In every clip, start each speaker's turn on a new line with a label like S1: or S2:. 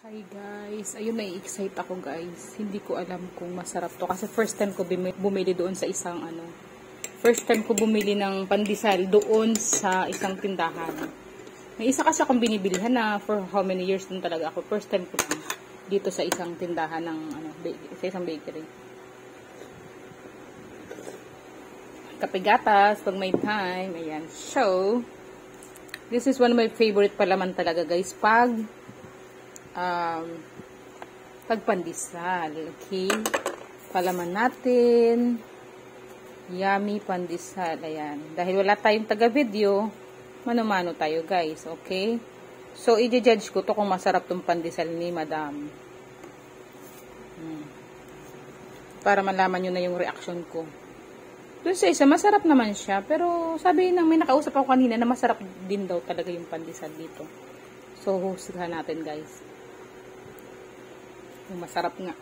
S1: Hi guys, ayun, na-excite ako guys. Hindi ko alam kung masarap to kasi first time ko bumili doon sa isang first time ko bumili ng pandesal doon sa isang tindahan. May isa kasi akong binibilihan na for how many years doon talaga ako. First time ko lang dito sa isang tindahan ng sa isang bakery. Kapigatas pag may time, ayan. So, this is one of my favorite palaman talaga guys pagpandesal. Okay, palaman natin yummy pandesal. Ayan, dahil wala tayong taga video, mano-mano tayo guys. Okay, so i-judge ko to kung masarap tong pandesal ni madam, para malaman nyo na yung reaction ko. Doon sa isa, masarap naman siya, pero sabi nang may nakausap ako kanina na masarap din daw talaga yung pandesal dito. So husgahan natin guys. Masarap nga.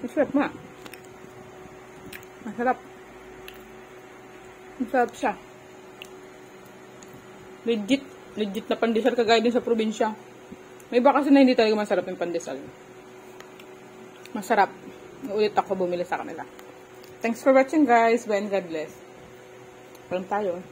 S1: Masarap nga. Masarap. Masarap siya. Legit na pandesal kagaya din sa probinsya. May iba kasi na hindi talaga masarap yung pandesal. Masarap. Ulit ako bumili sa kanila. Thanks for watching guys. Bye and God bless. Parang tayo.